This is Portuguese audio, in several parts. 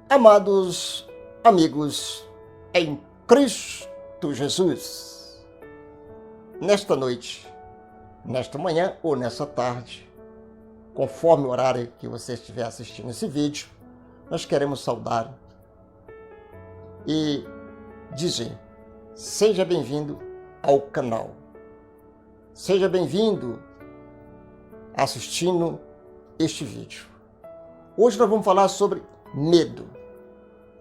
Amados amigos em Cristo Jesus, nesta noite, nesta manhã ou nessa tarde, conforme o horário que você estiver assistindo esse vídeo, nós queremos saudar e dizer: seja bem-vindo ao canal, seja bem-vindo assistindo este vídeo. Hoje nós vamos falar sobre medo.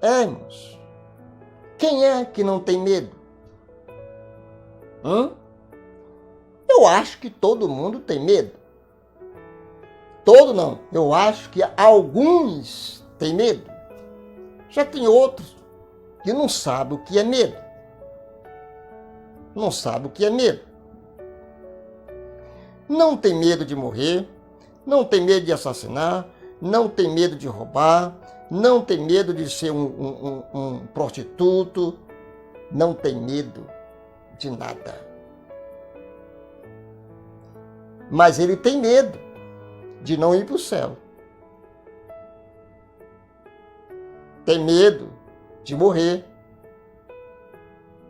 Irmãos, quem é que não tem medo? Eu acho que todo mundo tem medo. Todo não. Eu acho que alguns têm medo. Já tem outros que não sabem o que é medo. Não sabem o que é medo. Não tem medo de morrer, não tem medo de assassinar, não tem medo de roubar, não tem medo de ser um prostituto, não tem medo de nada. Mas ele tem medo de não ir para o céu. Tem medo de morrer,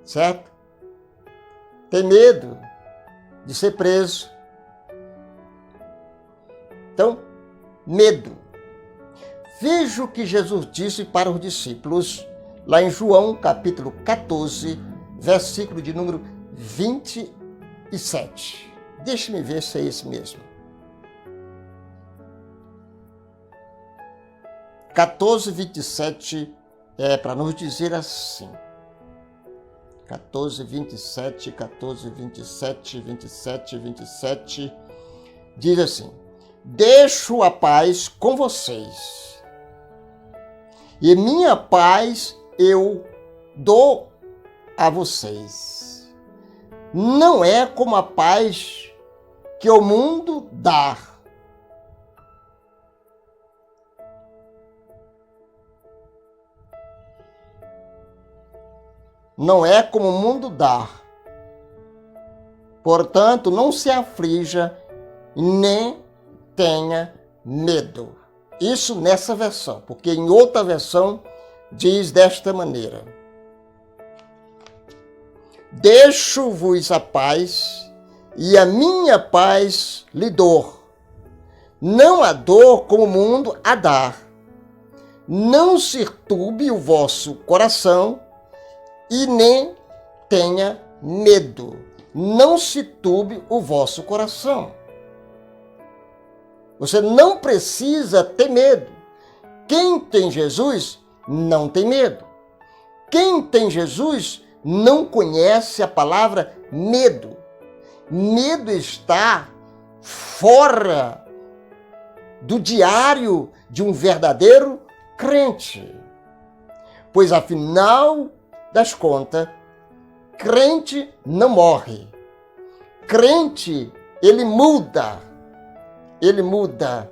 certo? Tem medo de ser preso. Então, medo. Veja o que Jesus disse para os discípulos, lá em João, capítulo 14, versículo de número 27. Deixe-me ver se é esse mesmo. 14, 27 é para nos dizer assim. 14, 27, 14, 27, 27, 27, diz assim: deixo a paz com vocês, e minha paz eu dou a vocês. Não é como a paz que o mundo dá. Não é como o mundo dá. Portanto, não se aflija, nem tenha medo. Isso nessa versão, porque em outra versão diz desta maneira: deixo-vos a paz, e a minha paz lhe dou. Não a dor como o mundo a dá. Não se turbe o vosso coração, e nem tenha medo. Não se turbe o vosso coração. Você não precisa ter medo. Quem tem Jesus não tem medo. Quem tem Jesus não conhece a palavra medo. Medo está fora do diário de um verdadeiro crente. Pois, afinal das contas, crente não morre. Crente, ele muda. Ele muda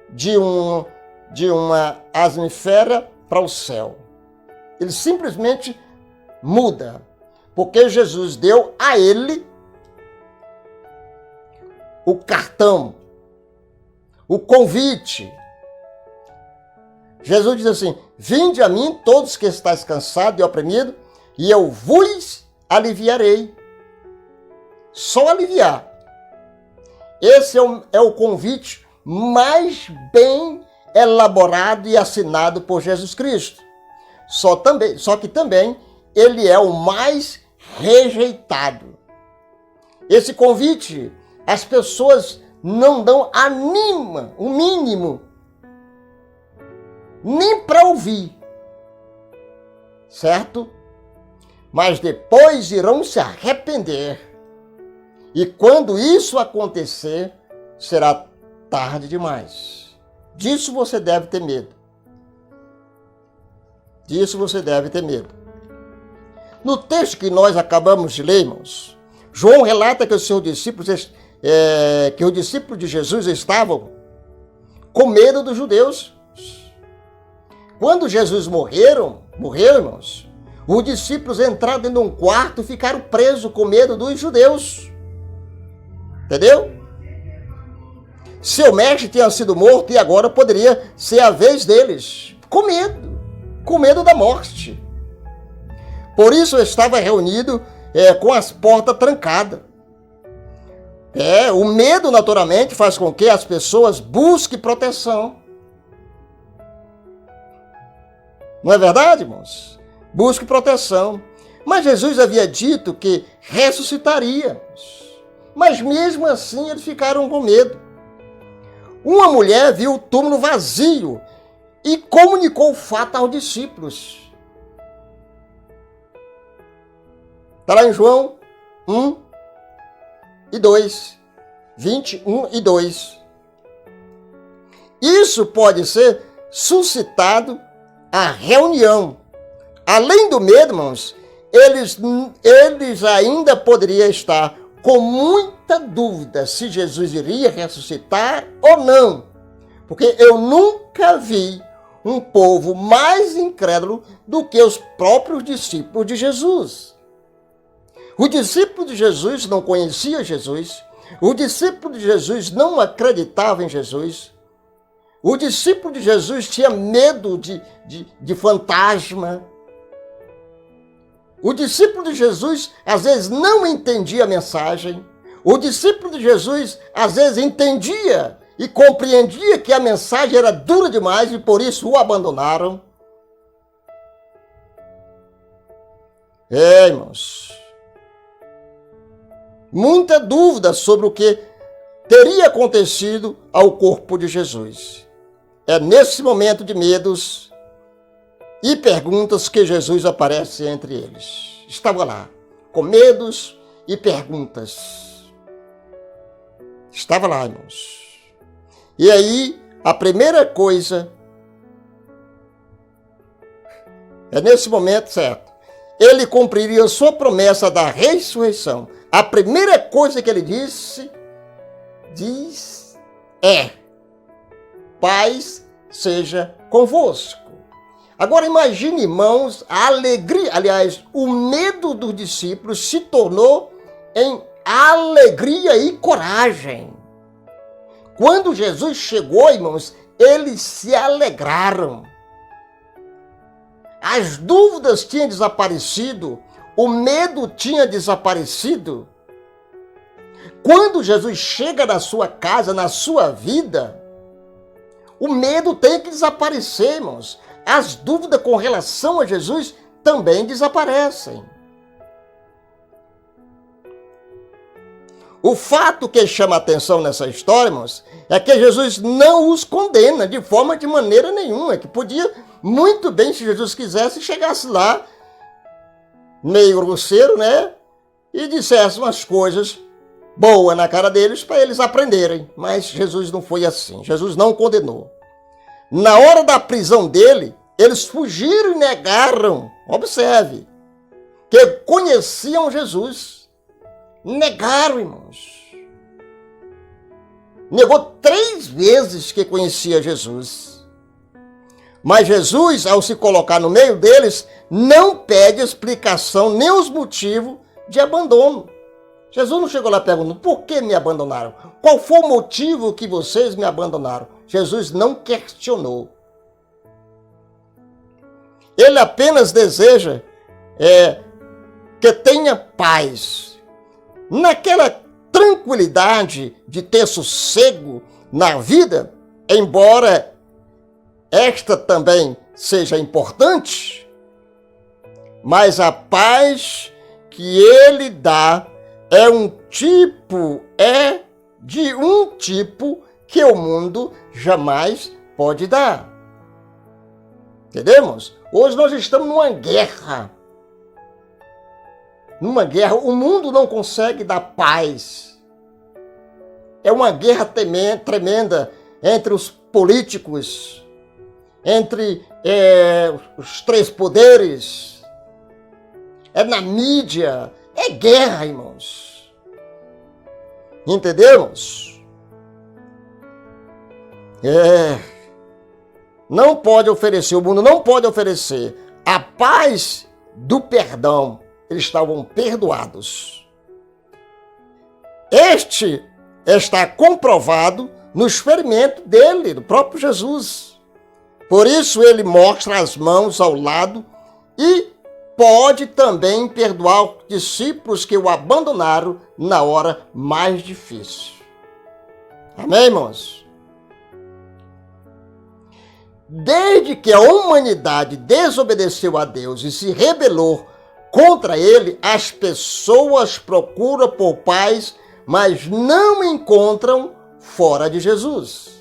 de uma atmosfera para o céu. Ele simplesmente muda, porque Jesus deu a ele o cartão, o convite. Jesus diz assim: vinde a mim todos que estáis cansados e oprimidos, e eu vos aliviarei. Só aliviar. Esse é o convite mais bem elaborado e assinado por Jesus Cristo. Só que também ele é o mais rejeitado. Esse convite, as pessoas não dão o mínimo, nem para ouvir, certo? Mas depois irão se arrepender. E quando isso acontecer, será tarde demais. Disso você deve ter medo. Disso você deve ter medo. No texto que nós acabamos de ler, irmãos, João relata que os discípulos de Jesus estavam com medo dos judeus. Quando Jesus morreu, irmãos, os discípulos entraram dentro de um quarto e ficaram presos com medo dos judeus. Entendeu? Seu mestre tinha sido morto e agora poderia ser a vez deles. com medo da morte. Por isso estava reunido com as portas trancadas. O medo naturalmente faz com que as pessoas busquem proteção. Não é verdade, irmãos? Busque proteção. Mas Jesus havia dito que ressuscitaria. Mas mesmo assim eles ficaram com medo. Uma mulher viu o túmulo vazio e comunicou o fato aos discípulos. Está lá em João 1 e 2. 21 e 2. Isso pode ser suscitado a reunião. Além do medo, irmãos, eles ainda poderiam estar com muita dúvida se Jesus iria ressuscitar ou não. Porque eu nunca vi um povo mais incrédulo do que os próprios discípulos de Jesus. Os discípulos de Jesus não conheciam Jesus. Os discípulos de Jesus não acreditavam em Jesus. O discípulo de Jesus tinha medo de fantasma. O discípulo de Jesus, às vezes, não entendia a mensagem. O discípulo de Jesus, às vezes, entendia e compreendia que a mensagem era dura demais e, por isso, o abandonaram. Irmãos, muita dúvida sobre o que teria acontecido ao corpo de Jesus. É nesse momento de medos e perguntas que Jesus aparece entre eles. Estava lá, com medos e perguntas. Estava lá, irmãos. E aí, a primeira coisa, é nesse momento, certo? Ele cumpriria sua promessa da ressurreição. A primeira coisa que ele diz é: paz seja convosco. Agora imagine, irmãos, a alegria, aliás, o medo dos discípulos se tornou em alegria e coragem. Quando Jesus chegou, irmãos, eles se alegraram. As dúvidas tinham desaparecido, o medo tinha desaparecido. Quando Jesus chega na sua casa, na sua vida, o medo tem que desaparecer, irmãos. As dúvidas com relação a Jesus também desaparecem. O fato que chama a atenção nessa história, irmãos, é que Jesus não os condena de maneira nenhuma. Que podia muito bem, se Jesus quisesse, chegasse lá, meio grosseiro, né? E dissesse umas coisas boas na cara deles para eles aprenderem. Mas Jesus não foi assim. Jesus não condenou. Na hora da prisão dele, eles fugiram e negaram. Observe, que conheciam Jesus. Negaram, irmãos. Negou 3 vezes que conhecia Jesus. Mas Jesus, ao se colocar no meio deles, não pede explicação nem os motivos de abandono. Jesus não chegou lá perguntando: por que me abandonaram? Qual foi o motivo que vocês me abandonaram? Jesus não questionou. Ele apenas deseja que tenha paz. Naquela tranquilidade de ter sossego na vida, embora esta também seja importante, mas a paz que ele dá é de um tipo que o mundo jamais pode dar. Entendemos? Hoje nós estamos numa guerra. O mundo não consegue dar paz. É uma guerra tremenda entre os políticos, entre os 3 poderes, é na mídia, é guerra, irmãos. Entendemos? Não pode oferecer, o mundo não pode oferecer a paz do perdão. Eles estavam perdoados. Este está comprovado no experimento dele, do próprio Jesus. Por isso ele mostra as mãos ao lado e pode também perdoar os discípulos que o abandonaram na hora mais difícil. Amém, irmãos? Desde que a humanidade desobedeceu a Deus e se rebelou contra ele, as pessoas procuram por paz, mas não encontram fora de Jesus.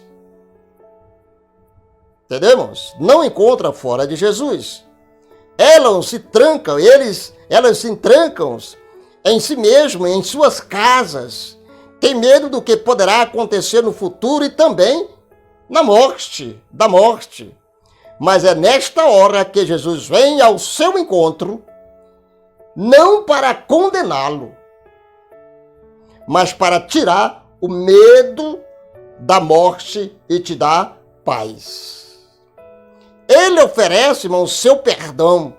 Entendemos? Não encontram fora de Jesus. Elas se trancam em si mesmas, em suas casas. Tem medo do que poderá acontecer no futuro e também da morte. Mas é nesta hora que Jesus vem ao seu encontro, não para condená-lo, mas para tirar o medo da morte e te dar paz. Ele oferece, irmão, o seu perdão,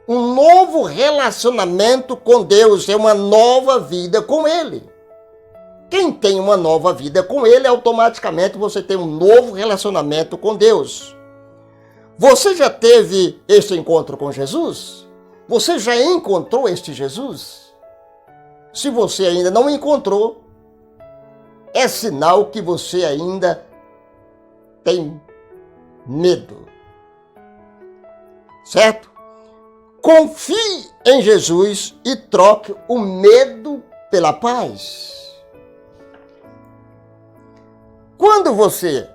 um novo relacionamento com Deus, é uma nova vida com Ele. Quem tem uma nova vida com Ele, automaticamente você tem um novo relacionamento com Deus. Você já teve esse encontro com Jesus? Você já encontrou este Jesus? Se você ainda não encontrou, é sinal que você ainda tem medo. Certo? Confie em Jesus e troque o medo pela paz. Quando você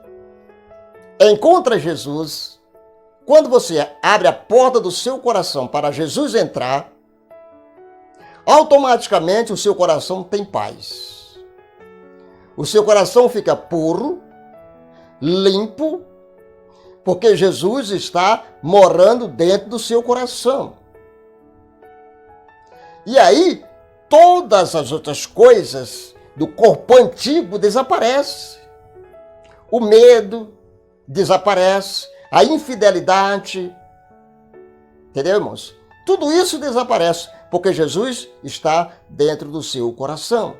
encontra Jesus, quando você abre a porta do seu coração para Jesus entrar, automaticamente o seu coração tem paz. O seu coração fica puro, limpo, porque Jesus está morando dentro do seu coração. E aí, todas as outras coisas do corpo antigo desaparecem. O medo desaparece, a infidelidade, entendeu, irmãos? Tudo isso desaparece, porque Jesus está dentro do seu coração.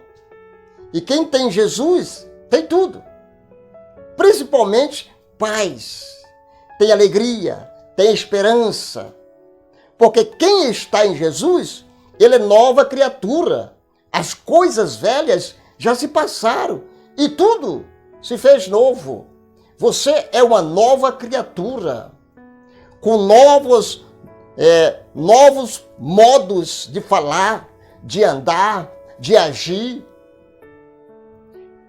E quem tem Jesus, tem tudo. Principalmente paz. Tem alegria, tem esperança. Porque quem está em Jesus, ele é nova criatura. As coisas velhas já se passaram e tudo se fez novo. Você é uma nova criatura, com novos modos de falar, de andar, de agir.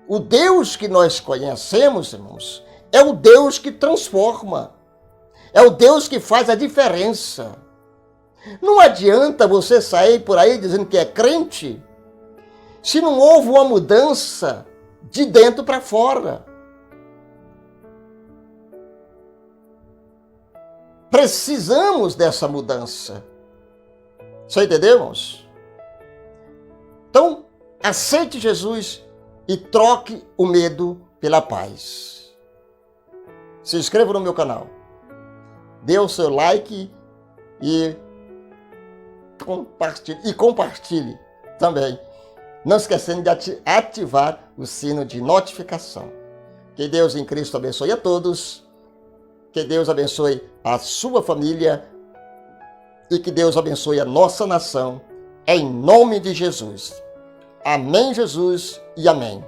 O Deus que nós conhecemos, irmãos, é o Deus que transforma. É o Deus que faz a diferença. Não adianta você sair por aí dizendo que é crente, se não houve uma mudança de dentro para fora. Precisamos dessa mudança. Você entendeu, irmãos? Então, aceite Jesus e troque o medo pela paz. Se inscreva no meu canal. Dê o seu like e compartilhe também. Não esquecendo de ativar o sino de notificação. Que Deus em Cristo abençoe a todos. Que Deus abençoe a sua família. E que Deus abençoe a nossa nação. Em nome de Jesus. Amém, Jesus, e amém.